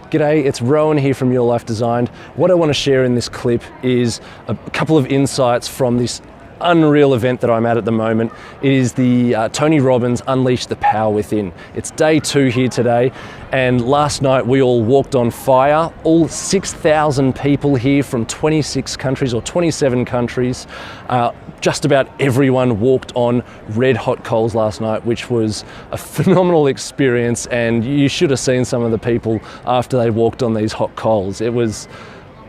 G'day, it's Rowan here from Your Life Designed. What I want to share in this clip is a couple of insights from this unreal event that I'm at the moment. It is the Tony Robbins Unleash the Power Within. It's day 2 here today, and last night we all walked on fire. All 6,000 people here from 26 countries or 27 countries. Just about everyone walked on red hot coals last night, which was a phenomenal experience, and you should have seen some of the people after they walked on these hot coals. It was,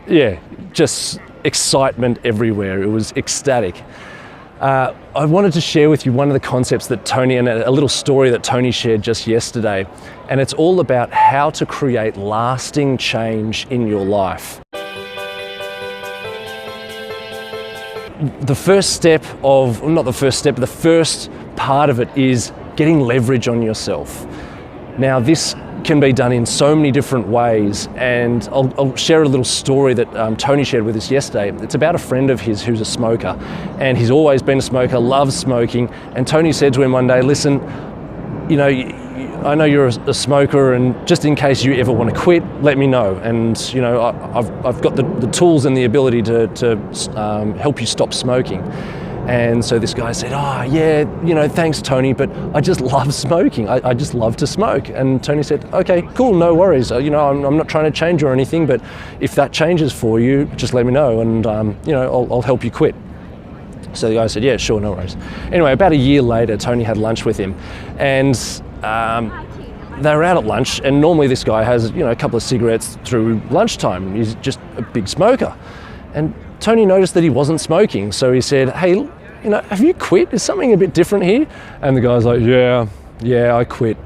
yeah, just excitement everywhere. It was ecstatic. I wanted to share with you one of the concepts that Tony, and a little story that Tony shared just yesterday, and it's all about how to create lasting change in your life. The first part of it is getting leverage on yourself. Now, this can be done in so many different ways, and I'll share a little story that Tony shared with us yesterday. It's about a friend of his who's a smoker, and he's always been a smoker, loves smoking, and Tony said to him one day, listen, you know, I know you're a smoker, and just in case you ever want to quit, let me know. And you know, I've got the tools and the ability to help you stop smoking. And so this guy said, oh yeah, you know, thanks Tony, but I just love smoking. I just love to smoke. And Tony said, okay, cool, no worries. You know, I'm not trying to change or anything, but if that changes for you, just let me know, and you know, I'll help you quit. So the guy said, yeah, sure, no worries. Anyway, about a year later, Tony had lunch with him, and they were out at lunch, and normally this guy has, you know, a couple of cigarettes through lunchtime. He's just a big smoker. And Tony noticed that he wasn't smoking, so he said, hey, you know, have you quit? Is something a bit different here? And the guy's like, yeah, I quit.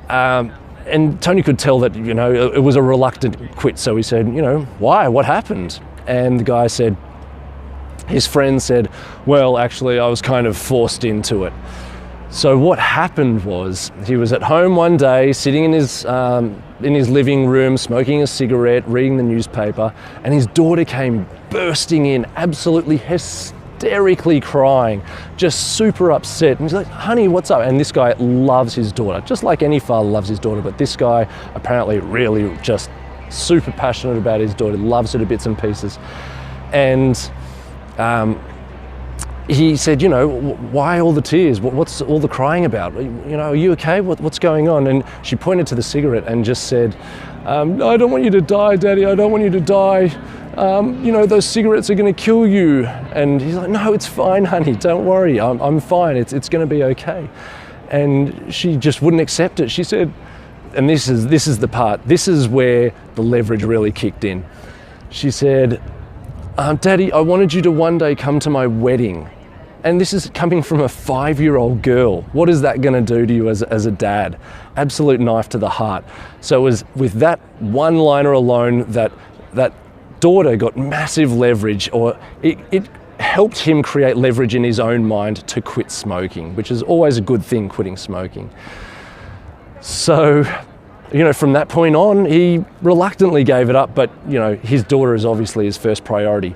And Tony could tell that, you know, it was a reluctant quit, so he said, you know, why? What happened? And the guy said, his friend said, well, actually, I was kind of forced into it. So what happened was, he was at home one day, sitting in his living room, smoking a cigarette, reading the newspaper, and his daughter came bursting in, absolutely hysterically crying, just super upset. And he's like, honey, what's up? And this guy loves his daughter, just like any father loves his daughter, but this guy apparently really just super passionate about his daughter, loves her to bits and pieces. And he said, you know, why all the tears? What's all the crying about? You know, are you okay? What's going on? And she pointed to the cigarette and just said, I don't want you to die, Daddy. I don't want you to die. You know, those cigarettes are going to kill you. And he's like, no, it's fine, honey. Don't worry. I'm fine. It's going to be okay. And she just wouldn't accept it. She said, and this is the part. This is where the leverage really kicked in. She said, Daddy, I wanted you to one day come to my wedding. And this is coming from a 5-year-old girl. What is that going to do to you as a dad? Absolute knife to the heart. So it was with that one-liner alone that daughter got massive leverage, or it helped him create leverage in his own mind to quit smoking, which is always a good thing, quitting smoking. So, you know, from that point on, he reluctantly gave it up, but, you know, his daughter is obviously his first priority.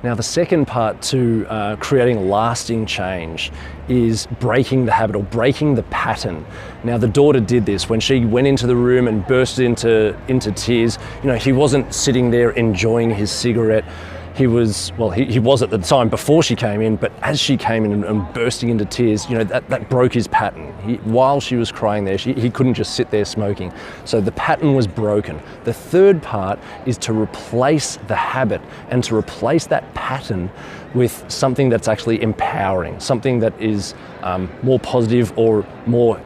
Now, the second part to creating lasting change is breaking the habit, or breaking the pattern. Now, the daughter did this when she went into the room and burst into tears. You know, he wasn't sitting there enjoying his cigarette. He was, well, he was at the time before she came in, but as she came in and bursting into tears, you know, that broke his pattern. While she was crying there, he couldn't just sit there smoking. So the pattern was broken. The third part is to replace the habit, and to replace that pattern with something that's actually empowering, something that is more positive or more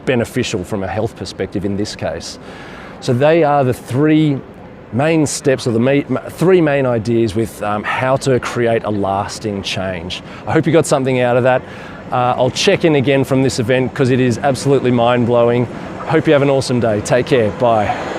beneficial from a health perspective in this case. So they are the three main steps, or the three main ideas with how to create a lasting change. I hope you got something out of that. I'll check in again from this event because it is absolutely mind-blowing. Hope you have an awesome day. Take care. Bye.